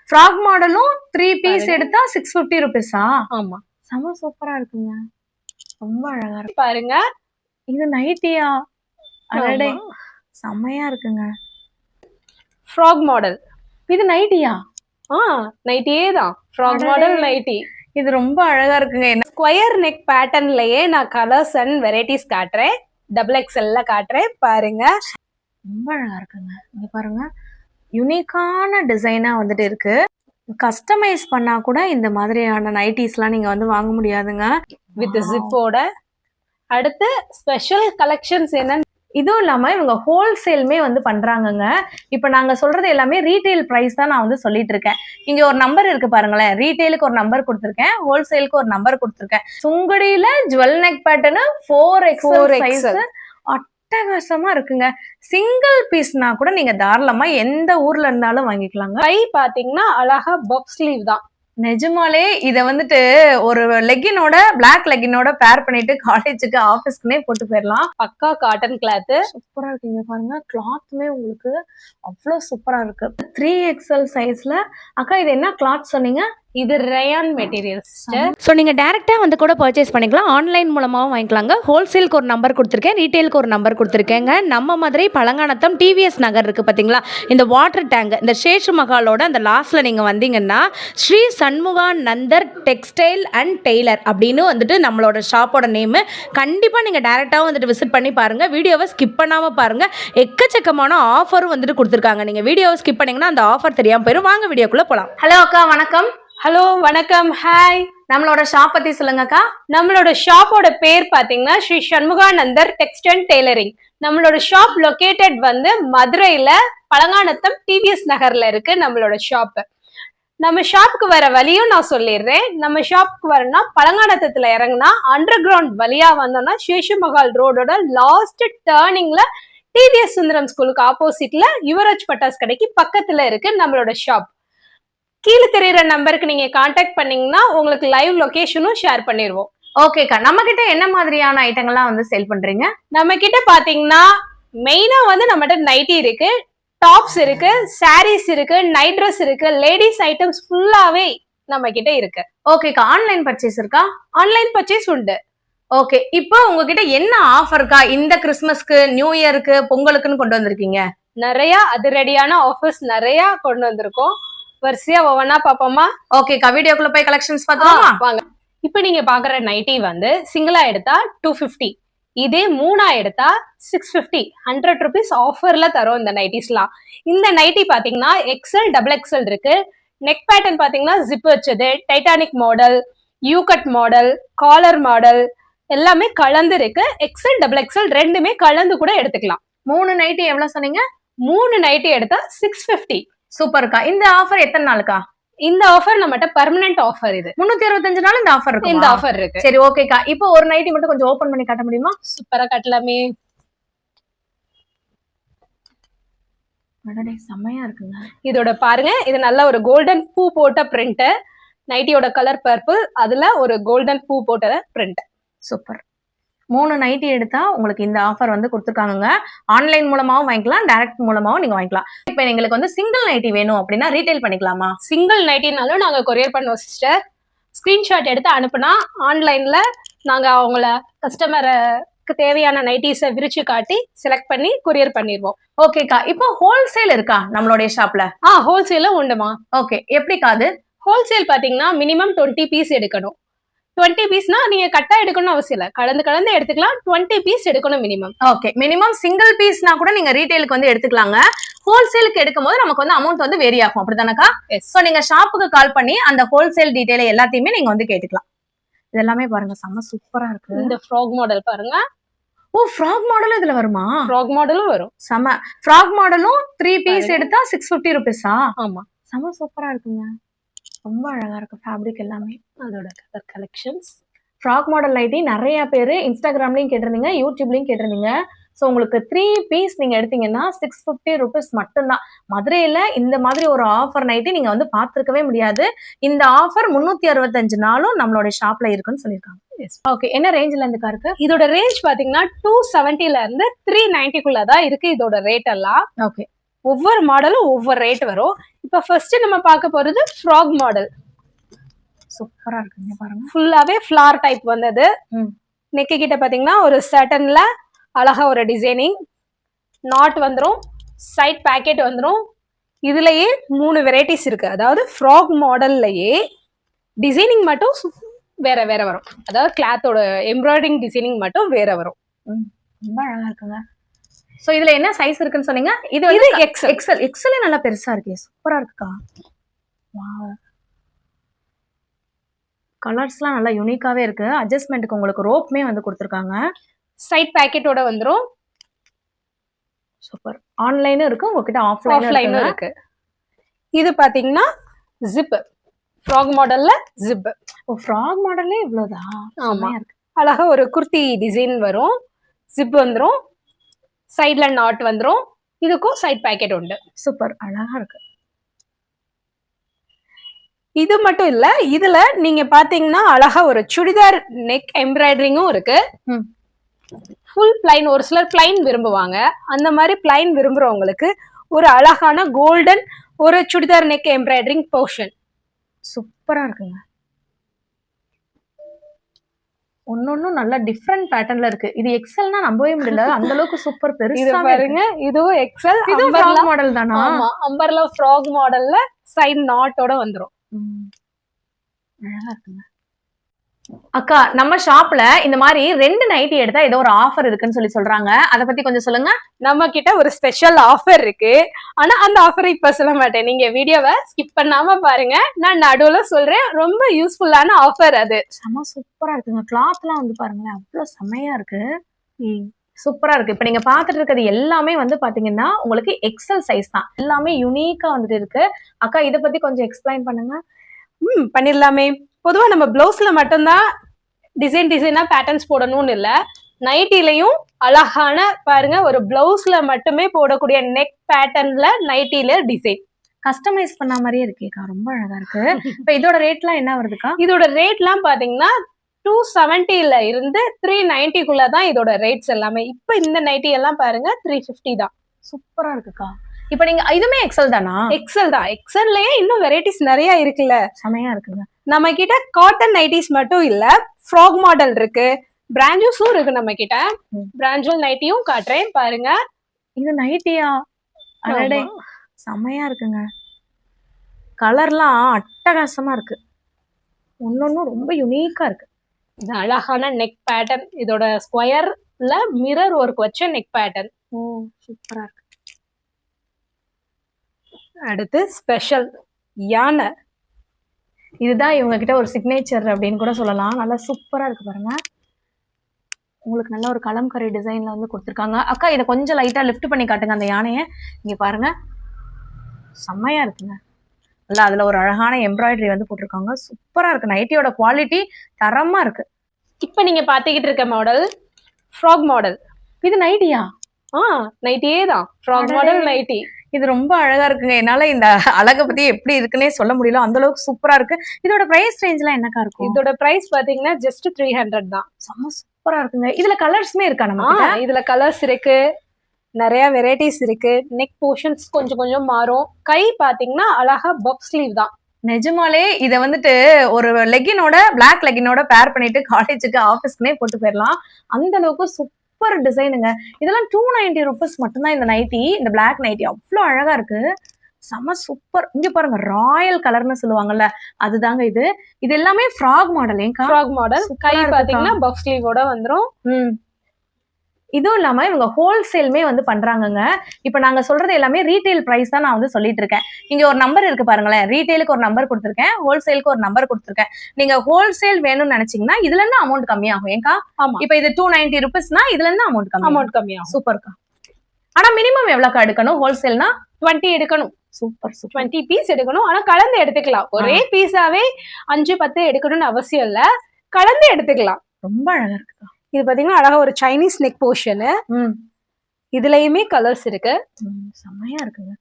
Frock மாடலும் 3 piece எடுத்தா 650 ருபீஸா? ஆமா, செம சூப்பரா இருக்குங்க. ரொம்ப அழகா இருக்கு பாருங்க. இது நைட்டியா? அடடே செமையா இருக்குங்க. Frock model. இது நைட்டியா? நைட்டியே தான். Frock model nightie. இது ரொம்ப அழகா இருக்குங்க. என்ன ஸ்கொயர் நெக் பேட்டர்ன்லயே நான் கலர்ஸ் அண்ட் வெரைட்டிஸ் காட்டுறேன். டபுள் எக்ஸ்எல்ல காட்டுறேன் பாருங்க. ரொம்ப அழகா இருக்குங்க. இங்க பாருங்க, யூனிக்கான டிசைனா வந்துட்டு இருக்கு. கஸ்டமைஸ் பண்ணா கூட இந்த மாதிரியான நைட்டிஸ்லாம் நீங்க வந்து வாங்க முடியாதுங்க. வித் ஜிப்போட. அடுத்து ஸ்பெஷல் கலெக்ஷன்ஸ் என்ன? இதுவும் இல்லாம இவங்க ஹோல்சேலுமே வந்து பண்றாங்கங்க. இப்ப நாங்க சொல்றது எல்லாமே ரீட்டைல் பிரைஸ் தான் நான் வந்து சொல்லிட்டு இருக்கேன். இங்க ஒரு நம்பர் இருக்கு பாருங்களேன். ரீட்டைலுக்கு ஒரு நம்பர் கொடுத்திருக்கேன், ஹோல்சேலுக்கு ஒரு நம்பர் கொடுத்திருக்கேன். சுங்குடியில jewel neck pattern 4XL size அட்டகாசமா இருக்குங்க. சிங்கிள் பீஸ்னா கூட நீங்க தாராளமா எந்த ஊர்ல இருந்தாலும் வாங்கிக்கலாங்க. கை பாத்தீங்கன்னா அழகா பஃப் ஸ்லீவ் தான். நிஜமாலே இத வந்துட்டு ஒரு லெகினோட பிளாக் லெகினோட பேர் பண்ணிட்டு காலேஜுக்கு ஆபீஸ்க்குனே போட்டு போயிடலாம். பக்கா காட்டன் கிளாத். சூப்பரா இருக்குங்க. பாருங்க கிளாத்துமே உங்களுக்கு அவ்வளவு சூப்பரா இருக்கு. 3XL சைஸ்ல. அக்கா இது என்ன கிளாத் சொன்னீங்க? இது ரயான் மெட்டீரியல்ஸ். ஸோ நீங்கள் டேரெக்டாக வந்து கூட பர்ச்சேஸ் பண்ணிக்கலாம், ஆன்லைன் மூலமாகவும் வாங்கிக்கலாங்க. ஹோல்சேலுக்கு ஒரு நம்பர் கொடுத்துருக்கேன், ரீட்டெயிலுக்கு ஒரு நம்பர் கொடுத்துருக்கேங்க. நம்ம மதுரை பழங்கானத்தம் டிவிஎஸ் நகர் இருக்குது பார்த்தீங்களா, இந்த வாட்டர் டேங்க் இந்த சேஷு மகாலோட அந்த லாஸ்ட்டில் நீங்கள் வந்தீங்கன்னா ஸ்ரீ சண்முகா நந்தர் டெக்ஸ்டைல் அண்ட் டெய்லர் அப்படின்னு வந்துட்டு நம்மளோட ஷாப்போட நேமு. கண்டிப்பாக நீங்கள் டேரெக்டாகவும் வந்துட்டு விசிட் பண்ணி பாருங்கள். வீடியோவை ஸ்கிப் பண்ணாமல் பாருங்கள். எக்கச்சக்கமான ஆஃபரும் வந்துட்டு கொடுத்துருக்காங்க. நீங்கள் வீடியோவை ஸ்கிப் பண்ணிங்கன்னா அந்த ஆஃபர் தெரியாமல் போயிடும். வாங்க வீடியோக்குள்ளே போகலாம். ஹலோ அக்கா, வணக்கம். ஹலோ வணக்கம், ஹாய். நம்மளோட ஷாப் பத்தி சொல்லுங்கக்கா. நம்மளோட ஷாப்போட பேர் பாத்தீங்கன்னா ஸ்ரீ சண்முகானந்தர் டெக்ஸ்டைல் டெய்லரிங். நம்மளோட ஷாப் லொகேட்டட் வந்து மதுரையில பழங்கானத்தம் டிவிஎஸ் நகர்ல இருக்கு நம்மளோட ஷாப். நம்ம ஷாப்புக்கு வர வழியும் நான் சொல்லிடுறேன். நம்ம ஷாப்புக்கு வரணும்னா பழங்கானத்தத்துல இறங்குனா அண்டர் கிரவுண்ட் வழியா வந்தோம்னா சேஷு மகால் ரோடோட லாஸ்ட் டேர்னிங்ல டிவிஎஸ் சுந்தரம் ஸ்கூலுக்கு ஆப்போசிட்ல யுவராஜ் பட்டாஸ் கடைக்கு பக்கத்துல இருக்கு நம்மளோட ஷாப். கீழே தெரியுற நம்பருக்கு நீங்க கான்டாக்ட் பண்ணீங்கன்னா உங்களுக்கு லைவ் லொகேஷனும் ஷேர் பண்ணிடுவோம். ஓகேக்கா, நம்ம கிட்ட என்ன மாதிரியான ஐட்டங்கள்லாம் வந்து சேல் பண்றீங்க? நம்ம கிட்ட பாத்தீங்கன்னா மெயினா வந்து நம்மகிட்ட நைட்டி இருக்கு, டாப்ஸ் இருக்கு, சாரீஸ் இருக்கு, நைட் ட்ரெஸ் இருக்கு, லேடிஸ் ஐட்டம்ஸ் ஃபுல்லாவே நம்ம கிட்ட இருக்கு. ஓகேக்கா, ஆன்லைன் பர்ச்சேஸ் இருக்கா? ஆன்லைன் பர்ச்சேஸ் உண்டு. ஓகே, இப்போ உங்ககிட்ட என்ன ஆஃபர்க்கா இந்த கிறிஸ்மஸ்க்கு, நியூ இயருக்கு, பொங்கலுக்குன்னு கொண்டு வந்திருக்கீங்க? நிறைய அதிரடியான ஆஃபர்ஸ் நிறைய கொண்டு வந்திருக்கோம். வரிசையா ஒவ்வொன்னா பாப்போமா? ஓகேக்கா, வீடியோக்குள்ள போய் கலெக்ஷன்ஸ் பார்த்தோமா? வாங்க. இப்போ நீங்க பாக்குற நைட்டி வந்து சிங்கிளா எடுத்தா 250, இதே மூணா எடுத்தா 650. 100 ருபீஸ் ஆஃபர்ல தரும் இந்த நைட்டிஸ்லாம். இந்த நைட்டி பாத்தீங்கன்னா எக்ஸ்எல் டபுள் எக்ஸ்எல் இருக்கு. நெக் பேட்டர்ன் பாத்தீங்கன்னா ஜிப் வச்சது, Titanic model, U cut model, collar model எல்லாமே கலந்து இருக்கு. எக்ஸ்எல் டபுள் எக்ஸ்எல் ரெண்டுமே கலந்து கூட எடுத்துக்கலாம். 3 நைட்டி எவ்வளவு சொன்னீங்க? 3 நைட்டி எடுத்தா 650. சூப்பர்க்கா. இந்த ஆஃபர் எத்தனை நாளுக்கா? இந்த ஆஃபர் நம்மகிட்ட பெர்மனன்ட் ஆஃபர். இது 365 நாள் இந்த ஆஃபர் இருக்கு. இந்த ஆஃபர் இருக்கு. சரி ஓகேக்கா, இப்போ ஒரு நைட்டி மட்டும் கொஞ்சம் ஓபன் பண்ணி காட்ட முடியுமா? சூப்பரா காட்டலாமே. அடடே செமையா இருக்குங்க. இதோட பாருங்க, இது நல்ல ஒரு கோல்டன் பூ போட்ட பிரிண்ட். நைட்டியோட கலர் பர்பிள், அதுல ஒரு கோல்டன் பூ போட்ட பிரிண்ட். சூப்பர். 3 நைட்டி எடுத்தா உங்களுக்கு இந்த ஆஃபர் வந்து கொடுத்துருக்காங்க. ஆன்லைன் மூலமாவும் வாங்கிக்கலாம், டைரக்ட் மூலமாவும் நீங்க வாங்கிக்கலாம். இப்போ எங்களுக்கு வந்து சிங்கிள் நைட்டி வேணும் அப்படின்னா ரீட்டைல் பண்ணிக்கலாமா? சிங்கிள் நைட்டினாலும் நாங்க கொரியர் பண்ணுவோம் சிஸ்டர். ஸ்கிரீன்ஷாட் எடுத்து அனுப்புனா ஆன்லைன்ல நாங்க அவங்கள கஸ்டமருக்கு தேவையான நைட்டிஸை விரிச்சு காட்டி செலக்ட் பண்ணி கொரியர் பண்ணிடுவோம். ஓகேக்கா, இப்போ ஹோல்சேல் இருக்கா நம்மளுடைய ஷாப்ல? ஹோல்சேலும் உண்டுமா. ஓகே, எப்படிக்கா அது? ஹோல்சேல் பாத்தீங்கன்னா மினிமம் 20 பீஸ் எடுக்கணும். 20 பீஸ்னா நீங்க கட்டா எடுக்கணும் அவசியம் இல்ல, கலந்து எடுத்துக்கலாம். 20 பீஸ் எடுக்கணும் மினிமம். ஓகே, மினிமம் சிங்கிள் பீஸ்னா கூட நீங்க ரீட்டைலுக்கு வந்து எடுத்துக்கலாங்க. ஹோல்சேலுக்கு எடுக்கும்போது நமக்கு வந்து அமௌண்ட் வந்து வேரி ஆகும், அப்படிதானக்கா? சோ நீங்க ஷாப்புக்கு கால் பண்ணி அந்த ஹோல்சேல் டீடைல் எல்லாத்தையுமே நீங்க வந்து கேட்டுக்கலாம். இதெல்லாமே பாருங்க செம்ம சூப்பரா இருக்கு. இந்த ஃப்ராக் மாடல் பாருங்க. ஓ, ஃப்ராக் மாடலும் இதுல வருமா? ஃப்ராக் மாடலும் வரும். செம. ஃப்ராக் மாடலும் 3 பீஸ் எடுத்தா 650 ருபீஸா? ஆமா, செம சூப்பரா இருக்குங்க. ரொம்ப அழகா இருக்கு ஃபேப்ரிக் எல்லாமே. அதோட colour collections. Frock model nightie நிறைய பேர் இன்ஸ்டாகிராம்லயும் கேட்டிருந்தீங்க, யூடியூப்லயும் கேட்டிருந்தீங்க. ஸோ உங்களுக்கு 3 பீஸ் நீங்க எடுத்தீங்கன்னா 650 ருபீஸ் மட்டும்தான். மதுரையில இந்த மாதிரி ஒரு ஆஃபர் நைட்டி நீங்க வந்து பார்த்துருக்கவே முடியாது. இந்த ஆஃபர் 365 நாளும் நம்மளோட ஷாப்ல இருக்குன்னு சொல்லியிருக்காங்க. ஓகே, என்ன ரேஞ்சில இருந்து இருக்கு? இதோட ரேஞ்ச் பாத்தீங்கன்னா 270ல இருந்து 390 தான் இருக்கு இதோட ரேட் எல்லாம். ஓகே, ஒவ்வொரு மாடலும் ஒவ்வொரு ரேட் வரும். இப்ப ஃபர்ஸ்ட் நம்ம பார்க்க போறது ஃப்ராக் மாடல். சூப்பரா இருக்குங்க பாருங்க. ஃபுல்லாவே ஃபிளார் டைப் வந்தது. நெக்கு கிட்ட பாத்தீங்கன்னா ஒரு சட்டன்ல அழகா ஒரு டிசைனிங் நாட் வந்துரும். சைட் பேக்கெட் வந்துரும். இதுலயே 3 வெரைட்டிஸ் இருக்கு. அதாவது ஃப்ராக் மாடல்லயே டிசைனிங் மட்டும் வேற வேற வரும். அதாவது கிளாத்தோட எம்ப்ராய்டரிங் டிசைனிங் மட்டும் வேற வரும். ரொம்ப அழகா இருக்குங்க. சோ இதுல என்ன சைஸ் இருக்குன்னு சொன்னீங்க? இது எக்ஸல் நல்லா பெருசா இருக்கு. சூப்பரா இருக்குக்கா. வாவ். கலர்ஸ்லாம் நல்லா யூனிக்காவே இருக்கு. அட்ஜஸ்ட்மென்ட்க்கு உங்களுக்கு ரோப்மே வந்து கொடுத்திருக்காங்க. சைட் பேக்கெட்டோட வந்துரும். சூப்பர். ஆன்லைனும் இருக்கு, உங்ககிட்ட ஆஃப்லைனும் இருக்கு. இது பாத்தீங்கன்னா ஜிப். ஃப்ராக் மாடல்ல ஜிப். ஃப்ராக் மாடல்லே இவ்வளவுதான். ஆமா, அழகா ஒரு குர்த்தி டிசைன் வரும். ஜிப் வந்துரும். சைட்ல நாட் வந்துரும். இதுக்கும் சைட் பேக்கெட் உண்டு. சூப்பர், அழகா இருக்கு. இது மட்டும் இல்ல, இதுல நீங்க பாத்தீங்கன்னா அழகா ஒரு சுடிதார் நெக் எம்ப்ராய்டரிங்கும் இருக்கு. Full plain. ஒரு சிலர் பிளைன் விரும்புவாங்க. அந்த மாதிரி பிளைன் விரும்புறவங்களுக்கு ஒரு அழகான கோல்டன் ஒரு சுடிதார் நெக் எம்ப்ராய்டரிங் போர்ஷன். சூப்பரா இருக்குங்க. ஒன்னொன்னும் நல்லா டிஃப்ரெண்ட் பேட்டர்ன்ல இருக்கு. இது எக்ஸல்னா நம்பவே முடியல, அந்த அளவுக்கு சூப்பர் பெருசா பாருங்க. இதுவும் எக்ஸல். இது ஃப்ராக் மாடல் தானா? ஆமா, அம்பர்லா ஃப்ராக் மாடல்ல சைடு நாட்டோட வந்துரும். அழகா இருக்குங்க. அக்கா, நம்ம ஷாப்ல இந்த மாதிரி 2 நைட்டி எடுத்தா ஏதோ ஒரு ஆஃபர் இருக்குன்னு சொல்றாங்க. அத பத்தி கொஞ்சம் சொல்லுங்க. நம்ம கிட்ட ஒரு ஸ்பெஷல் ஆஃபர் இருக்கு. ஆனா அந்த ஆஃபரை இப்ப சொல்ல மாட்டேன். நீங்க வீடியோவை ஸ்கிப் பண்ணாம பாருங்க. நான் நடுவுல சொல்றேன். ரொம்ப யூஸ்ஃபுல்லான ஆஃபர் அது. செம சூப்பரா இருக்குங்க. கிளாத்லாம் வந்து பாருங்களேன், அவ்வளவு செமையா இருக்கு. சூப்பரா இருக்கு. இப்ப நீங்க பாத்துட்டு இருக்கிறது எல்லாமே வந்து பாத்தீங்கன்னா உங்களுக்கு எக்ஸல் சைஸ் தான். எல்லாமே யூனிக்கா வந்துட்டு இருக்கு. அக்கா, இத பத்தி கொஞ்சம் எக்ஸ்பிளைன் பண்ணுங்க. பண்ணிடலாமே. பொதுவா நம்ம பிளவுஸ்ல மட்டும்தான் டிசைனா பேட்டர்ன்ஸ் போடணும்னு இல்ல, நைட்டிலையும் அழகான பாருங்க ஒரு பிளவுஸ்ல மட்டுமே போடக்கூடிய நெக் பேட்டர்ன்ல நைட்டில டிசைன் கஸ்டமைஸ் பண்ண மாதிரியே இருக்கேக்கா. ரொம்ப அழகா இருக்கு. இப்ப இதோட ரேட்லாம் என்ன வருதுக்கா? இதோட ரேட்லாம் பாத்தீங்கன்னா 270ல இருந்து 390 தான் இதோட ரேட்ஸ் எல்லாமே. இப்ப இந்த நைட்டி எல்லாம் பாருங்க 350 தான். சூப்பரா இருக்குக்கா. இப்ப நீங்க இதுமே எக்ஸல் தானா? எக்ஸல் தான். எக்ஸல்லயே இன்னும் வெரைட்டிஸ் நிறைய இருக்குல்ல. செமையா இருக்குங்க. நம்ம கிட்ட காட்டன் நைட்டிஸ் மட்டும் இல்ல, ஃப்ராக் மாடல் இருக்கு, பிராஞ்சஸும் இருக்கு நம்ம கிட்ட. பிராஞ்சல் நைட்டியும் காட்டுறேன் பாருங்க. இது நைட்டியா? அடடே, செமையா இருக்குங்க. கலர்லாம் அட்டகாசமா இருக்கு. ஒன்னொன்னும் ரொம்ப யூனிக்கா இருக்கு. இது அழகான நெக் பேட்டர்ன். இதோட ஸ்கொயர்ல மிரர் ஒர்க் வச்ச நெக் பேட்டர்ன். சூப்பரா இருக்கு. அடுத்து ஸ்பெஷல் யானை. இதுதான் இவங்க கிட்ட ஒரு சிக்னேச்சர் அப்படின்னு கூட சொல்லலாம். நல்லா சூப்பரா இருக்கு பாருங்க. உங்களுக்கு நல்ல ஒரு கலம்கரி டிசைன்ல வந்து கொடுத்துருக்காங்க. அக்கா, இதை கொஞ்சம் லைட்டா லிஃப்ட் பண்ணி காட்டுங்க அந்த யானையை. இங்க பாருங்க, செம்மையா இருக்குங்க. நல்லா அதுல ஒரு அழகான எம்ப்ராய்டரி வந்து போட்டிருக்காங்க. சூப்பரா இருக்கு. நைட்டியோட குவாலிட்டி தரமா இருக்கு. இப்ப நீங்க பாத்துக்கிட்டு இருக்க மாடல் ஃப்ராக் மாடல். இது நைட்டியா? நைட்டியே தான். Frock model nightie. இது ரொம்ப அழகா இருக்குங்க. என்னால இந்த அழகை பத்தி எப்படி இருக்குன்னே சொல்ல முடியல, அந்த அளவுக்கு சூப்பரா இருக்கு. இதோட பிரைஸ் ரேஞ்ச்லாம் என்னக்கா இருக்கும்? இதோட பிரைஸ் பாத்தீங்கன்னா ஜஸ்ட் 300 தான். செம்ம சூப்பரா இருக்குங்க. இதுல கலர்ஸ்மே இருக்கா? நம்ம இதுல கலர்ஸ் இருக்கு, நிறைய வெரைட்டிஸ் இருக்கு. நெக் போர்ஷன்ஸ் கொஞ்சம் கொஞ்சம் மாறும். கை பாத்தீங்கன்னா அழகா பஃப் ஸ்லீவ் தான். நிஜமாலே இதை வந்துட்டு ஒரு லெகினோட, பிளாக் லெகினோட பேர் பண்ணிட்டு காலேஜுக்கு ஆஃபீஸ்க்குனே போட்டு போயிடலாம். அந்த அளவுக்கு சூப்பர் டிசைனுங்க. இதெல்லாம் 290 ருபீஸ் மட்டும்தான் இந்த நைட்டி. இந்த பிளாக் நைட்டி அவ்வளோ அழகா இருக்கு. செம சூப்பர். இங்க பாருங்க, ராயல் கலர்னு சொல்லுவாங்கல்ல, அதுதாங்க இது. இது எல்லாமே ஃப்ராக் மாடல். Frock model. கை பாத்தீங்கன்னா பஃப் ஸ்லீவோட வந்துரும். இதுவும் இல்லாம இவங்க ஹோல்சேலுமே வந்து பண்றாங்கங்க. இப்ப நாங்க சொல்றது எல்லாமே ரீட்டைல் பிரைஸ் தான் நான் வந்து சொல்லிட்டு இருக்கேன். இங்க ஒரு நம்பர் இருக்கு பாருங்களேன். ரீட்டைலுக்கு ஒரு நம்பர் கொடுத்துருக்கேன், ஹோல்சேலுக்கு ஒரு நம்பர் கொடுத்துருக்கேன். நீங்க ஹோல்சேல் வேணும்னு நினைச்சீங்கன்னா இதுல இருந்து அமௌண்ட் கம்மியாகும். ஏங்கா? ஆமா. இப்ப இது 290 ருபீஸ்னா இதுல இருந்து அமௌண்ட் கம்மியாகும். சூப்பர்க்கா. ஆனா மினிமம் எவ்வளவுக்கா எடுக்கணும்? ஹோல்சேல்னா 20 எடுக்கணும். சூப்பர். 20 பீஸ் எடுக்கணும். ஆனா கலந்து எடுத்துக்கலாம். ஒரே பீஸாவே 5-10 எடுக்கணும்னு அவசியம் இல்ல, கலந்து எடுத்துக்கலாம். ரொம்ப அழகா இருக்குக்கா. இது பாத்தீங்கன்னா அழகா ஒரு சைனீஸ் நெக் போர்ஷன். இதுலயுமே கலர்ஸ் இருக்கு. செம்மையா இருக்குங்க.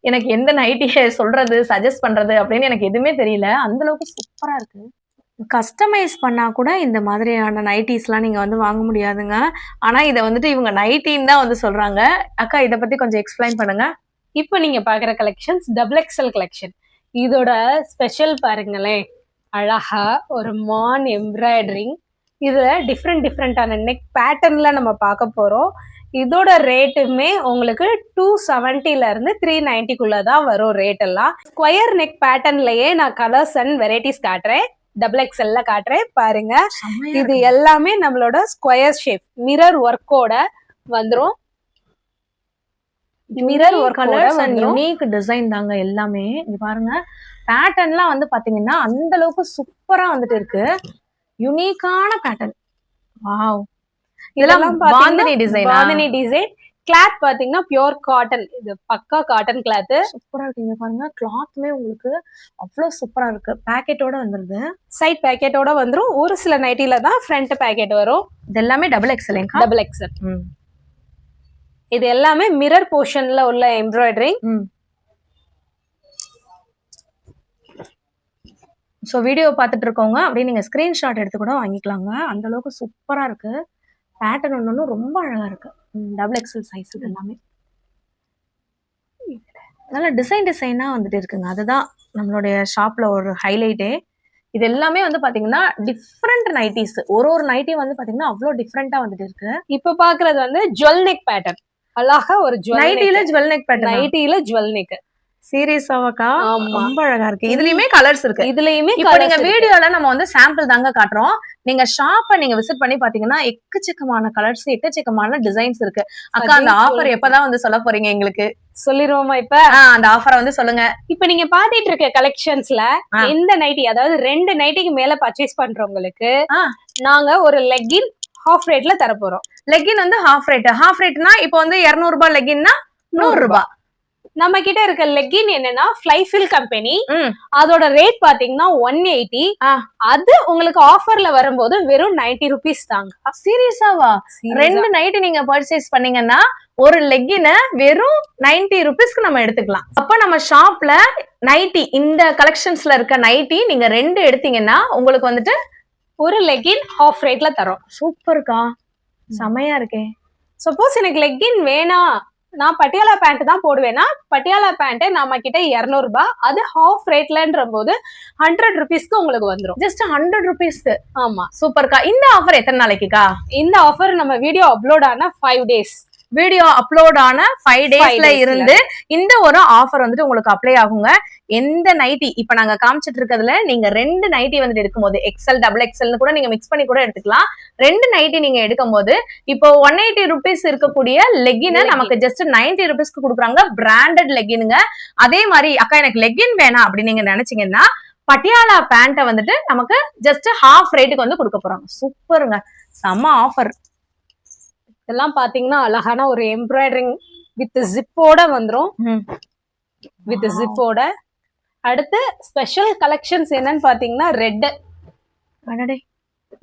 எனக்கு எந்த நைட்டியை சொல்றது, சஜஸ்ட் பண்றது அப்படின்னு எனக்கு எதுவுமே தெரியல. அந்த அளவுக்கு சூப்பரா இருக்கு. கஸ்டமைஸ் பண்ணா கூட இந்த மாதிரியான நைட்டிஸ்லாம் நீங்க வந்து வாங்க முடியாதுங்க. ஆனா இதை வந்துட்டு இவங்க நைட்டின்னு தான் வந்து சொல்றாங்க. அக்கா, இதை பத்தி கொஞ்சம் எக்ஸ்பிளைன் பண்ணுங்க. இப்போ நீங்க பாக்குற கலெக்ஷன்ஸ் டபுள் எக்ஸல் கலெக்ஷன். இதோட ஸ்பெஷல் பாருங்களேன், அழகா ஒரு மான் எம்ப்ராய்டரிங். இதுல டிஃப்ரெண்டான நெக் பேட்டர்ன்ல நம்ம பார்க்க போறோம். இதோட ரேட்டுமே உங்களுக்கு 270 இருந்து 390 தான் வரும் ரேட் எல்லாம். ஸ்கொயர் நெக் பேட்டர்ன்லயே நான் கலர்ஸ் அண்ட் வெரைட்டிஸ் காட்டுறேன், டபுள் எக்ஸ்எல்ல காட்டுறேன் பாருங்க. இது எல்லாமே நம்மளோட ஸ்கொயர் ஷேப் மிரர் ஒர்க்கோட வந்துரும். Mirror colours and unique design தாங்க எல்லாமே. இங்க பாருங்க, பேட்டர்ன்லாம் வந்து பாத்தீங்கன்னா அந்த அளவுக்கு சூப்பரா வந்துட்டு இருக்கு. யூனிக்கான பேட்டர்ன். வாவ், இதெல்லாம் bandhani design. Bandhani design. Cloth பாத்தீங்கன்னா பியூர் காட்டன். இது பக்கா காட்டன் கிளாத். சூப்பரா இருக்கு. இங்க பாருங்க, கிளாத்துமே உங்களுக்கு அவ்வளவு சூப்பரா இருக்கு. பேக்கெட்டோட வந்துருது. சைட் பேக்கெட்டோட வந்துரும். ஒரு சில நைட்டில தான் ஃப்ரண்ட் பேக்கெட் வரும். இது எல்லாமே டபுள் எக்ஸ்எல். Double XL. இது எல்லாமே மிரர் போர்ஷன்ல உள்ள எம்ப்ராய்டரிங். ஸோ வீடியோ பார்த்துட்டு இருக்கவங்க அப்படியே நீங்க ஸ்கிரீன்ஷாட் எடுத்து கூட வாங்கிக்கலாங்க. அந்த அளவுக்கு சூப்பரா இருக்கு. பேட்டர்ன் ஒன்று ரொம்ப அழகா இருக்கு. டபுள் எக்ஸ்எல் சைஸ் இது எல்லாமே நல்ல டிசைனா வந்துட்டு இருக்குங்க. அதுதான் நம்மளுடைய ஷாப்ல ஒரு ஹைலைட்டே. இது எல்லாமே வந்து பாத்தீங்கன்னா டிஃப்ரெண்ட் நைட்டிஸ். ஒரு நைட்டி வந்து பாத்தீங்கன்னா அவ்வளோ டிஃப்ரெண்டா வந்துட்டு இருக்கு. இப்ப பாக்குறது வந்து ஜுவல் நெக் பேட்டர்ன். அழகா ஒரு நைட்டில ஜுவல் நெக் பேட்டர்ன். நைட்டில ஜுவல் நெக். சீரியஸாவாக்கா ரொம்ப அழகா இருக்கு. இதுலயுமே கலர்ஸ் இருக்கு. இதுலயுமே இப்போ நீங்க வீடியோல நம்ம வந்து சாம்பிள் தாங்க காட்டுறோம். நீங்க ஷாப்பை நீங்க விசிட் பண்ணி பாத்தீங்கன்னா எக்கச்சக்கமான கலர்ஸ், எக்கச்சக்கமான டிசைன்ஸ் இருக்கு. அக்கா, அந்த ஆஃபர் எப்பதான் வந்து சொல்ல போறீங்க எங்களுக்கு? சொல்லிருவோமா? இப்ப அந்த ஆஃபரை வந்து சொல்லுங்க. இப்ப நீங்க பாத்துட்டு இருக்க கலெக்ஷன்ஸ்ல எந்த நைட்டி, அதாவது 2 நைட்டிக்கு மேல பர்ச்சேஸ் பண்றவங்களுக்கு நாங்க ஒரு லெக்கின் ஹாஃப் ரேட்ல தர போறோம். லெக்கின் வந்து ஹாஃப் ரேட்னா இப்போ வந்து 200 ரூபாய் லெக்கின்னா 100 ரூபாய். நம்ம கிட்ட இருக்க லெக்கின் என்னன்னா ஃப்ளைஃபில் கம்பெனி. அதோட ரேட் பாத்தீங்கன்னா 180. அது உங்களுக்கு ஆஃபர்ல வரும்போது வெறும் 90 rupees தாங்க. சீரியஸாவா? 2 நைட்டி நீங்க பர்ச்சேஸ் பண்ணீங்கன்னா ஒரு லெக்கின வெறும் 90 rupeesக்கு நம்ம எடுத்துக்கலாம். அப்ப நம்ம ஷாப்ல நைட்டி, இந்த கலெக்ஷன்ஸ்ல இருக்க நைட்டி நீங்க 2 எடுத்தீங்கன்னா உங்களுக்கு வந்துட்டு ஒரு லெக்கின் ஹாஃப் ரேட்ல தரோம். சூப்பர்க்கா, செமையா இருக்கே. சப்போஸ் எனக்கு லெக்கின் வேணாம், நான் பட்டியாலா பேண்ட் தான் போடுவேன்னா பட்டியாலா பேண்ட் நம்ம கிட்ட 200 ரூபாய். அது ஹாஃப் ரேட்லன்ற போது 100 rupeesக்கு உங்களுக்கு வந்துரும். ஜஸ்ட் 100 rupeesக்கு. ஆமா, சூப்பர்க்கா. இந்த ஆஃபர் எத்தனை நாளைக்குக்கா? இந்த ஆஃபர் நம்ம வீடியோ அப்லோட் ஆன 5 days. வீடியோ அப்லோட் ஆன 5 daysல இருந்து இந்த ஒரு ஆஃபர் வந்துட்டு உங்களுக்கு அப்ளை ஆகுங்க. எந்த நைட்டி இப்ப நாங்க காமிச்சிட்டு இருக்கிறதுல நீங்க 2 நைட்டி வந்துட்டு எடுக்கும்போது எக்ஸ்எல் டபுள் எக்ஸ்எல்னு கூட நீங்க மிக்ஸ் பண்ணி கூட எடுத்துக்கலாம். 2 நைட்டி நீங்க எடுக்கும்போது இப்போ 180 rupees இருக்கக்கூடிய லெக்கினை நமக்கு ஜஸ்ட் 90 rupeesக்கு கொடுக்குறாங்க. பிராண்டட் லெக்கினுங்க. அதே மாதிரி அக்கா எனக்கு லெக்கின் வேணாம் அப்படின்னு நீங்க நினைச்சீங்கன்னா பட்டியாலா பேண்ட்டை வந்துட்டு நமக்கு ஜஸ்ட் ஹாஃப் ரேட்டுக்கு வந்து கொடுக்க போறாங்க. சூப்பருங்க, செம்ம ஆஃபர். இதெல்லாம் பாத்தீங்கன்னா அழகான ஒரு எம்ப்ராய்டரிங் வித் ஜிப்போட வந்துரும். வித் ஜிப்போட. அடுத்து ஸ்பெஷல் கலெக்ஷன்ஸ் என்னன்னு பாத்தீங்கன்னா ரெட்.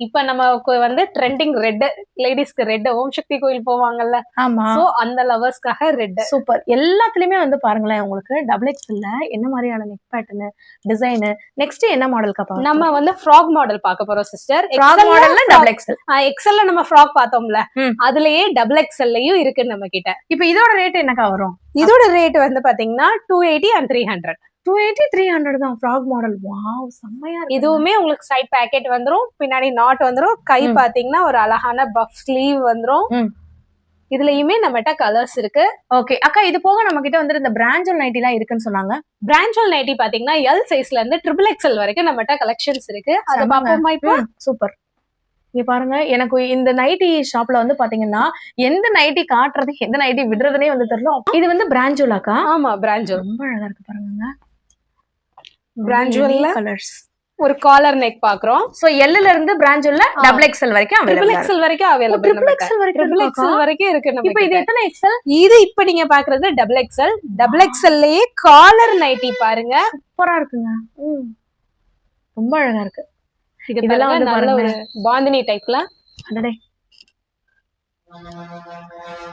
இப்ப நமக்கு வந்து ட்ரெண்டிங் ரெட், லேடிஸ்க்கு ரெட். ஓம் சக்தி கோயில் போவாங்கல்ல, ஆமா, சோ அந்த லவர்ஸ்க்காக ரெட். சூப்பர். எல்லாத்துலயுமே வந்து பாருங்களேன், உங்களுக்கு டபுள் எக்ஸ்எல்ல என்ன மாதிரியான நெக் பேட்டர்ன், டிசைன். நெக்ஸ்ட் என்ன மாடலுக்கு பாப்போம்? நம்ம வந்து ஃப்ராக் மாடல் பார்க்க போறோம் சிஸ்டர். ஃப்ராக் மாடல்ல டபுள் எக்ஸ்எல். எக்ஸ்எல்ல நம்ம ஃப்ராக் பார்த்தோம்ல, அதுலயே டபுள் எக்ஸ்எல்லையும் இருக்கு நம்ம கிட்ட. இப்போ இதோட ரேட் என்னக்கா வரும்? இதோட ரேட் வந்து பாத்தீங்கன்னா 280 and 300. 280, 300 தான் ஃப்ராக் மாடல். வாவ், செம்மையா இருக்கு. இதுவுமே உங்களுக்கு சைட் பேக்கெட் வந்துரும், பின்னாடி நாட் வந்துரும். கை பாத்தீங்கன்னா ஒரு அழகான பஃப் ஸ்லீவ் வந்துரும். இதுலயுமே நம்மகிட்ட கலர்ஸ் இருக்கு. ஓகே அக்கா, இது போக நம்ம கிட்ட வந்து இந்த பிராஞ்சல் நைட்டி எல்லாம் இருக்குன்னு சொன்னாங்க. பிராஞ்சல் நைட்டி பாத்தீங்கன்னா எல் சைஸ்ல இருந்து ட்ரிபிள் எக்ஸ்எல் வரைக்கும் நம்மகிட்ட கலெக்ஷன்ஸ் இருக்கு. அதை பாப்போமா இப்போ? சூப்பர். இங்க பாருங்க, எனக்கு இந்த நைட்டி ஷாப்ல வந்து பாத்தீங்கன்னா எந்த நைட்டி காட்டுறது எந்த நைட்டி விடுறதுனே வந்து தெரியல. இது வந்து பிராஞ்சோலாக்கா? ஆமா, பிராஞ்சோல். ரொம்ப அழகா இருக்கு பாருங்க. பிராஞ்சோல்ல கலர்ஸ். ஒரு காலர் நெக் பாக்குறோம். சோ எல்ல இருந்து பிராஞ்சோல்ல டபுள் எக்ஸ்எல் வரைக்கும் அவைலபிள். ட்ரிபிள் எக்ஸ்எல் வரைக்கும் அவைலபிள். ட்ரிபிள் எக்ஸ்எல் வரைக்கும், ட்ரிபிள் எக்ஸ்எல் வரைக்கும் இருக்கு நம்ம. இப்போ இது எத்தனை எக்ஸ்எல்? இது இப்ப நீங்க பாக்குறது டபுள் எக்ஸ்எல். டபுள் எக்ஸ்எல்லயே காலர் நைட்டி பாருங்க, சூப்பரா இருக்குங்க. ரொம்ப அழகா இருக்கு. இதெல்லாம் வந்து நல்ல ஒரு பாந்தினி டைப்ல. அடடே,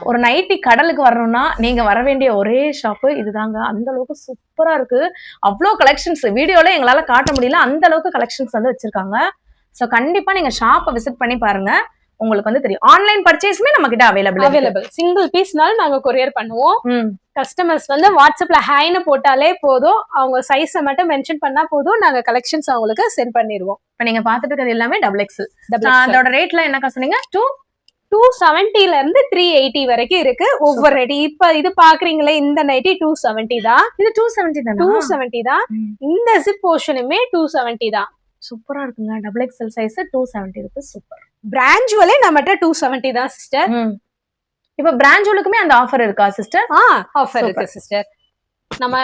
ஒரு நைட்டி கடலுக்கு வரணும்னா நீங்க வர வேண்டிய ஒரே ஷாப்பு இதுதாங்க. அந்த அளவுக்கு சூப்பரா இருக்கு. அவ்வளோ கலெக்ஷன்ஸ் வீடியோல எங்களால காட்ட முடியல, அந்த அளவுக்கு கலெக்ஷன்ஸ் வந்து வச்சிருக்காங்க. ஸோ கண்டிப்பா நீங்க ஷாப்பை விசிட் பண்ணி பாருங்க, உங்களுக்கு வந்து தெரியும். ஆன்லைன் பர்ச்சேஸ்மே நம்ம கிட்ட அவைலபிள். சிங்கிள் பீஸ்னாலும் நாங்க கொரியர் பண்ணுவோம். கஸ்டமர்ஸ் வந்து வாட்ஸ்அப்ல ஹைன்னு போட்டாலே போதும், அவங்க சைஸை மட்டும் மென்ஷன் பண்ணா போதும், நாங்க கலெக்ஷன்ஸ் அவங்களுக்கு சென்ட் பண்ணிடுவோம். இப்ப நீங்க பாத்துட்டு இருக்கிறது எல்லாமே டபுள் எக்ஸல். Double XL. அதோட ரேட்ல என்ன சொன்னீங்க? 270 இருந்து 380 வரைக்கும் இருக்கு ஒவ்வொரு ரேட். இப்ப இது பாக்குறீங்களே இந்த நைட்டி 270 தான். இது 270 தானா? 270 தான். இந்த ஜிப் போர்ஷனுமே 270 தான். சூப்பரா இருக்குங்க. டபுள் எக்ஸல் சைஸ் 270 இருக்கு. சூப்பர். பிராஞ்சுவலே நம்மகிட்ட 270 தான் சிஸ்டர். இப்ப பிராஞ்சுவலுக்குமே அந்த ஆஃபர் இருக்கா சிஸ்டர்? ஆஃபர் இருக்கு சிஸ்டர். நம்ம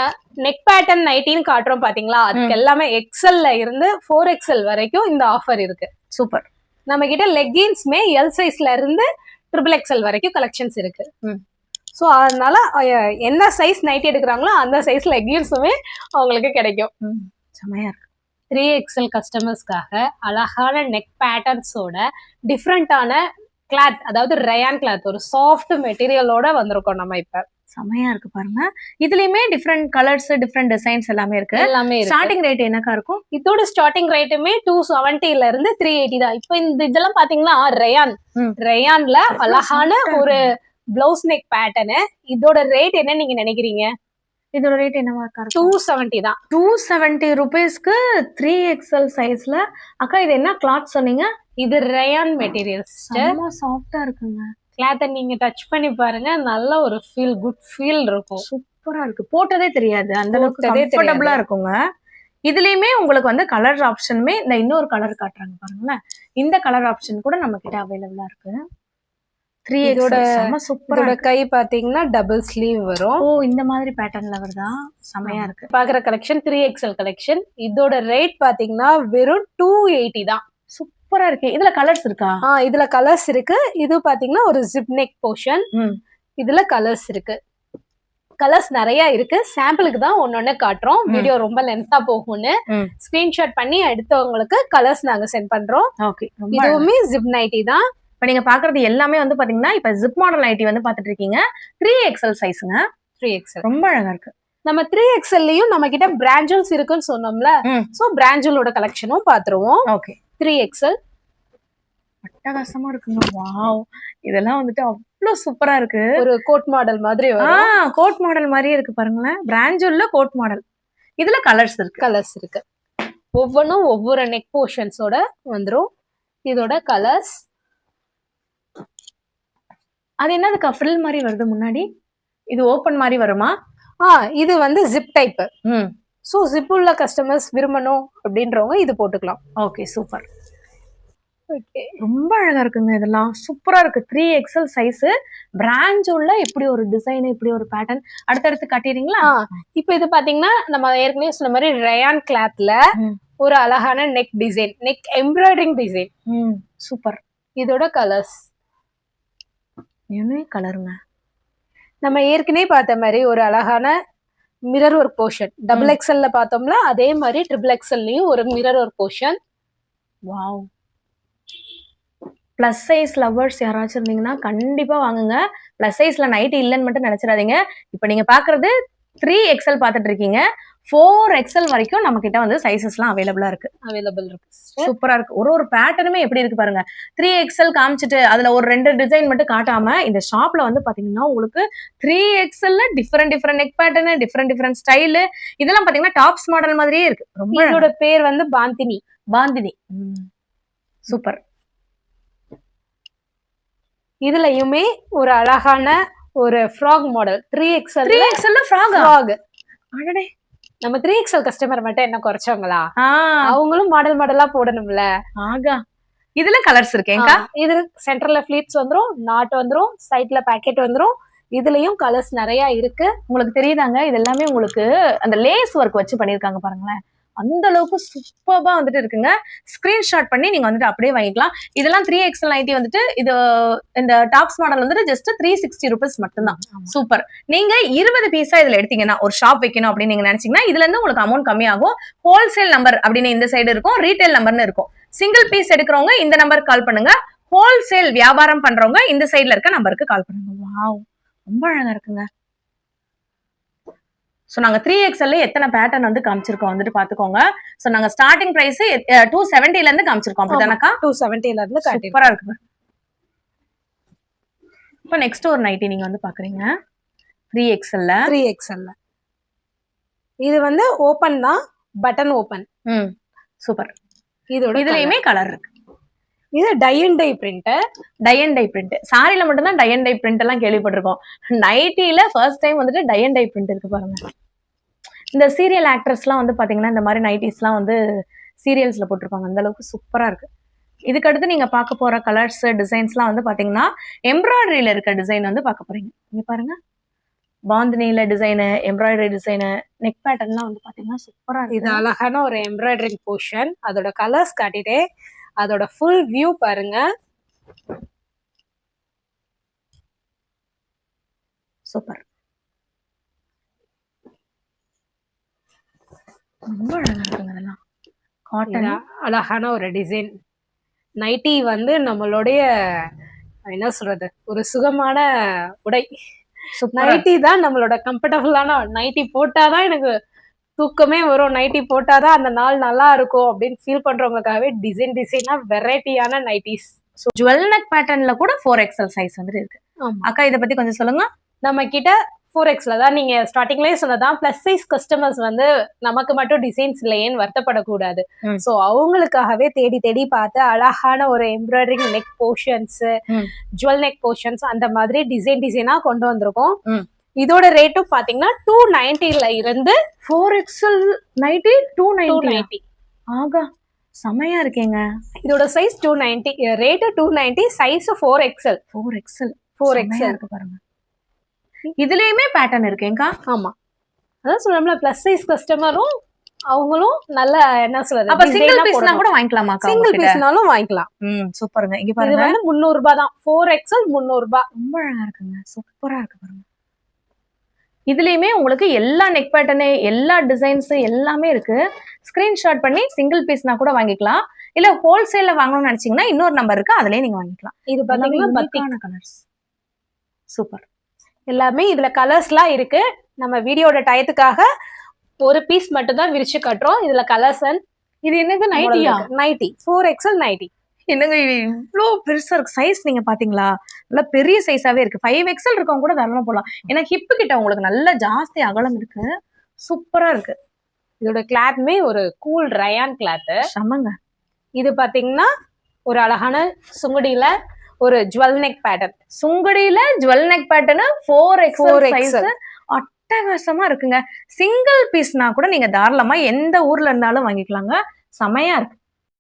நெக் பேட்டர்ன் நைட்டின்னு காட்டுறோம் பாத்தீங்களா, அதுக்கு எல்லாமே எக்ஸல்ல இருந்து 4XL வரைக்கும் இந்த ஆஃபர் இருக்கு. சூப்பர். நம்ம கிட்ட லெகின்ஸ்மே எல் சைஸ்ல இருந்து XXL வரைக்கும் கலெக்ஷன்ஸ் இருக்கு. ஸோ அதனால என்ன சைஸ் நைட்டி எடுக்கிறாங்களோ அந்த சைஸ் லெகின்ஸுமே அவங்களுக்கு கிடைக்கும். செமையா இருக்கு. 3XL கஸ்டமர்ஸ்க்காக அழகான நெக் பேட்டர்ன்ஸோட டிஃப்ரெண்டான கிளாத், அதாவது ரயான் கிளாத், ஒரு சாஃப்ட் மெட்டீரியலோட வந்திருக்கோம் நம்ம இப்ப. செமையா இருக்கு பாருங்க. இதுலயுமே டிஃப்ரெண்ட் கலர்ஸ், டிஃப்ரெண்ட் டிசைன்ஸ் எல்லாமே இருக்கு. எல்லாமே ஸ்டார்டிங் ரேட் என்னக்கா இருக்கும்? இதோட ஸ்டார்டிங் ரேட்டுமே 270 இருந்து 380 தான். இப்போ இந்த இதெல்லாம் பாத்தீங்கன்னா ரயான்ல அழகான ஒரு பிளவுஸ் நெக் பேட்டர்னு. இதோட ரேட் என்ன நீங்க நினைக்கிறீங்க? இதோட ரேட் என்னவா இருக்கா? 270 தான். 270 ருபீஸ்க்கு 3XL சைஸ்ல. அக்கா இது என்ன கிளாத் சொன்னீங்க? இது ரயான் மெட்டீரியல் சிஸ்டர். சாஃப்டா இருக்குங்க. கிளாத்தை நீங்க டச் பண்ணி பாருங்க, நல்ல ஒரு குட் ஃபீல் இருக்கும். சூப்பரா இருக்கு. போட்டதே தெரியாது, அந்த அளவுக்கு கம்ஃபர்டபிளா இருக்குங்க. இதுலயுமே உங்களுக்கு வந்து கலர் ஆப்ஷனுமே இந்த இன்னொரு கலர் காட்டுறாங்க பாருங்களேன். இந்த கலர் ஆப்ஷன் கூட நம்ம கிட்ட அவைலபிளா இருக்கு. 3XL சூப்பரா. கை பாத்தீங்கன்னா டபுள் ஸ்லீவ் வரும். ஓ, இந்த மாதிரி பேட்டர்ன்ல வருதா? செமையா இருக்கு. பாக்குற கலெக்ஷன் 3XL கலெக்ஷன். இதோட ரேட் பாத்தீங்கன்னா வெறும் 280 தான். சூப்பரா இருக்கு. இதுல கலர்ஸ் இருக்கா? இதுல கலர்ஸ் இருக்கு. இது பாத்தீங்கன்னா ஒரு ஜிப் நெக் போர்ஷன். இதுல கலர்ஸ் இருக்கு. கலர்ஸ் நிறைய இருக்கு. சாம்பிளுக்கு தான் ஒன்னொன்னு காட்டுறோம். வீடியோ ரொம்ப லென்த்தா போகும்னு ஸ்கிரீன்ஷாட் பண்ணி எடுத்தவங்களுக்கு கலர்ஸ் நாங்க சென்ட் பண்றோம். ஓகே. இதுவுமே ஜிப் நைட்டி தான். இப்ப நீங்க பாக்குறது எல்லாமே வந்து பாத்தீங்கன்னா இப்ப ஜிப் மாடல் நைட்டி வந்து பாத்துட்டு இருக்கீங்க. 3XL சைஸ்ங்க. 3XL ரொம்ப அழகா இருக்கு. நம்ம 3XLலயும் நம்ம கிட்ட பிராஞ்சல்ஸ் இருக்குன்னு சொன்னோம்ல, சோ பிராஞ்சலோட கலெக்ஷனும் பாத்துருவோம். ஓகே. 3XL அட்டகாசமா இருக்குங்க. வாவ், இதெல்லாம் வந்துட்டு அவ்வளவு சூப்பரா இருக்கு. ஒரு கோட் மாடல் மாதிரி வரும். கோட் மாடல் மாதிரியே இருக்கு பாருங்களேன். பிராஞ்சுல கோட் மாடல். இதுல கலர்ஸ் இருக்கு. ஒவ்வொன்றும் ஒவ்வொரு நெக் போர்ஷன்ஸோட வந்துரும். இதோட கலர்ஸ். அது என்னதுக்கா ஃப்ரில் மாதிரி வருது முன்னாடி? இது ஓபன் மாதிரி வருமா? இது வந்து ஜிப் டைப். சோ ஜிப் உள்ள கஸ்டமர்ஸ் விரும்பணும் அப்படின்றவங்க இது போட்டுக்கலாம். Okay, super. ஓகே, ரொம்ப அழகா இருக்குங்க. இதெல்லாம் சூப்பரா இருக்கு. 3XL சைஸ் பிராஞ்ச் உள்ள இப்படி ஒரு டிசைன், இப்படி ஒரு பேட்டர்ன் அடுத்தடுத்து காட்டிடுறீங்களா? இப்போ இது பாத்தீங்கன்னா நம்ம ஏற்கனவே சொன்ன மாதிரி ரயான் கிளாத்ல ஒரு அழகான neck design, neck embroidering design. Super. இதோட கலர்ஸ் என்ன கலருங்க? நம்ம ஏற்கனவே பார்த்த மாதிரி ஒரு அழகான மிரர் ஒர்க் போர்ஷன். XXL பார்த்தோம்ல, அதே மாதிரி XXLலயும் ஒரு mirror work portion. Wow. Plus size lovers யாராச்சும் இருந்தீங்கன்னா கண்டிப்பா வாங்குங்க. பிளஸ் சைஸ்ல நைட் இல்லைன்னு மட்டும் நினைச்சிடாதீங்க. இப்ப நீங்க பாக்குறது 3XL பாத்துட்டு இருக்கீங்க. 4XL வரைக்கும் நம்ம கிட்ட வந்து சைசஸ்லாம் அவைலபிள் இருக்கு. சூப்பரா இருக்கு. ஒரு பேட்டர்னுமே எப்படி இருக்கு பாருங்க. 3XL காமிச்சிட்டு அதுல ஒரு 2 டிசைன் மட்டும் காட்டாம இந்த ஷாப்ல வந்து பாத்தீங்கன்னா உங்களுக்கு 3XLல different neck pattern, different style, இதெல்லாம் பாத்தீங்கன்னா டாப்ஸ் மாடல் மாதிரியே இருக்கு. ரொம்ப. இதோட பேர் வந்து பாந்தினி. சூப்பர். இதுலயுமே ஒரு அழகான ஒரு ஃப்ராக் மாடல். 3XL frock. அடடே, நம்ம 3XL கஸ்டமர் மட்டும் என்ன குறைச்சவங்களா? அவங்களும் மாடலா போடணும்ல. ஆகா. இதுல கலர்ஸ் இருக்கேங்கா. இது சென்டர்ல ஃபிளீட்ஸ் வந்துரும், நாட் வந்துரும், சைட்ல பாக்கெட் வந்துரும். இதுலயும் கலர்ஸ் நிறைய இருக்கு. உங்களுக்கு தெரியுதாங்க, இது எல்லாமே உங்களுக்கு அந்த லேஸ் ஒர்க் வச்சு பண்ணிருக்காங்க பாருங்களேன். அந்த அளவுக்கு சூப்பர்பா வந்துட்டு இருக்குங்க. ஸ்கிரீன்ஷாட் பண்ணி நீங்க வந்துட்டு அப்படியே வாங்கிக்கலாம். இதெல்லாம் 3XL நைட்டி வந்துட்டு இது இந்த டாப்ஸ் மாடல் வந்துட்டு ஜஸ்ட் 360 rupees மட்டும்தான். சூப்பர். நீங்க 20 பீஸா இதுல எடுத்தீங்கன்னா ஒரு ஷாப் வைக்கணும் அப்படின்னு நீங்க நினைச்சீங்கன்னா இதுல இருந்து உங்களுக்கு அமௌண்ட் கம்மியாகும். ஹோல்சேல் நம்பர் அப்படின்னு இந்த சைடு இருக்கும், ரீட்டைல் நம்பர்னு இருக்கும். சிங்கிள் பீஸ் எடுக்கிறவங்க இந்த நம்பருக்கு கால் பண்ணுங்க. ஹோல்சேல் வியாபாரம் பண்றவங்க இந்த சைட்ல இருக்க நம்பருக்கு கால் பண்ணுங்க. வாவ், ரொம்ப அழகா இருக்குங்க. ஸோ நாங்க 3XL எத்தனை பேட்டர்ன் வந்து காமிச்சிருக்கோம் வந்துட்டு பாத்துக்கோங்க. ஸோ நாங்க ஸ்டார்டிங் பிரைஸ் 270 இருந்து காமிச்சிருக்கோம். அப்படிதானக்கா? 270 இருந்து சூப்பரா இருக்கு. இப்போ நெக்ஸ்ட் ஒரு நைட்டி நீங்க வந்து பாக்குறீங்க. 3XL. 3XL. இது வந்து ஓபன் தான், பட்டன் ஓபன். சூப்பர். இதோட இதுலயுமே கலர் இருக்கு. இது tie and dye print. Tie and dye print. சாரில மட்டும் தான் டை அண்ட் டை பிரிண்ட் எல்லாம் கேள்விப்பட்டிருக்கோம். நைட்டில ஃபர்ஸ்ட் டைம் வந்துட்டு டை அண்ட் டை பிரிண்ட் இருக்கு பாருங்க. இந்த சீரியல் ஆக்ட்ரஸ்லாம் வந்து பாத்தீங்கன்னா இந்த மாதிரி நைட்டிஸ்லாம் வந்து சீரியல்ஸ்ல போட்டிருப்பாங்க. அந்த அளவுக்கு சூப்பரா இருக்கு. இதுக்கு அடுத்து நீங்க பார்க்க போற கலர்ஸ் டிசைன்ஸ்லாம் வந்து பாத்தீங்கன்னா எம்ப்ராய்டரியில இருக்க டிசைன் வந்து பார்க்க போறீங்க. இங்க பாருங்க, பாந்தினியில டிசைனு, எம்ப்ராய்டரி டிசைனு, நெக் பேட்டர்ன்லாம் வந்து பாத்தீங்கன்னா சூப்பரா இருக்கு. இது அழகான ஒரு எம்ப்ராய்டரிங் போர்ஷன். அதோட கலர்ஸ் காட்டிட்டே அதோட ஃபுல் வியூ பாருங்க. சூப்பர். ரொம்ப அழகா இருக்குங்க இதெல்லாம். காட்டன் அழகான ஒரு டிசைன். நைட்டி வந்து நம்மளுடைய என்ன சொல்றது, ஒரு சுகமான உடை. நைட்டி தான் நம்மளோட கம்ஃபர்டபுளான. நைட்டி போட்டாதான் எனக்கு தூக்கமே வரும், நைட்டி போட்டாதான் அந்த நாள் நல்லா இருக்கும் அப்படின்னு ஃபீல் பண்றவங்களுக்காகவே டிசைனா வெரைட்டியான நைட்டிஸ். ஜுவல் நெக் பேட்டர்ன்ல கூட 4XL சைஸ் வந்து இருக்கு. அக்கா இத பத்தி கொஞ்சம் சொல்லுங்க. நம்ம கிட்ட 4XL தான், நீங்க ஸ்டார்டிங்லயே சொன்னதான். பிளஸ் சைஸ் கஸ்டமர்ஸ் வந்து நமக்கு மட்டும் டிசைன்ஸ் இல்லையேன்னு வருத்தப்படக்கூடாது. சோ அவங்களுக்காகவே தேடி தேடி பார்த்து அழகான ஒரு embroidering neck portions, jewel neck portions அந்த மாதிரி டிசைனா கொண்டு வந்திருக்கோம். இதோட ரேட்டும் பாத்தீங்கன்னா 290ல இருந்து 4XL நைட்டி 290. ஆகா செமையா இருக்கேங்க. இதோட size 290, rate 290, size 4XL. 4XL இருக்கு பாருங்க. இதுலயுமே பேட்டர்ன் இருக்கேங்கா. ஆமா, அதான் சொல்லணும்ல, பிளஸ் சைஸ் கஸ்டமரும் அவங்களும் நல்ல என்ன சொல்றது, அப்ப சிங்கிள் பீஸ்னா கூட வாங்கிக்கலாமா? சிங்கிள் பீஸ்னாலும் வாங்கிக்கலாம். சூப்பருங்க. இங்க பாருங்க, இது வந்து 300 ரூபாய் தான். 4XL 300 ரூபாய். ரொம்ப அழகா இருக்குங்க, சூப்பரா இருக்கு பாருங்க. இதுலயுமே உங்களுக்கு எல்லா நெக் பேட்டர்னு, எல்லா டிசைன்ஸ் எல்லாமே இருக்கு. ஸ்கிரீன்ஷாட் பண்ணி சிங்கிள் பீஸ்னா கூட வாங்கிக்கலாம். இல்ல ஹோல்சேல்ல வாங்கணும்னு நினைச்சீங்கன்னா இன்னொரு நம்பர் இருக்கு, அதுலயே நீங்க வாங்கிக்கலாம். இது பாத்தீங்கன்னா பத்திக்கான கலர்ஸ் சூப்பர். எல்லாமே இதுல கலர்ஸ்லாம் இருக்கு. நம்ம வீடியோட டயத்துக்காக ஒரு பீஸ் மட்டும் தான் விரிச்சு கட்டுறோம். இதுல கலர்ஸ் அண்ட் இது என்னது நைட்டியா? Nightie 4XL nightie. என்னங்க இவ்வளோ பெருசா இருக்கு சைஸ், நீங்க பாத்தீங்களா? நல்லா பெரிய சைஸாவே இருக்கு. 5XL இருக்கவங்க கூட தாராளமா போலாம். ஏன்னா ஹிப்பு கிட்ட உங்களுக்கு நல்ல ஜாஸ்தி அகலம் இருக்கு. சூப்பரா இருக்கு. இதோட கிளாத்மே ஒரு கூல் ரயான் கிளாத். செம்மங்க. இது பாத்தீங்கன்னா ஒரு அழகான சுங்குடியில ஒரு ஜுவல் நெக் பேட்டர்ன். சுங்குடியில jewel neck pattern 4XL size அட்டகாசமா இருக்குங்க. சிங்கிள் பீஸ்னா கூட நீங்க தாராளமா எந்த ஊர்ல இருந்தாலும் வாங்கிக்கலாங்க. செமையா இருக்கு.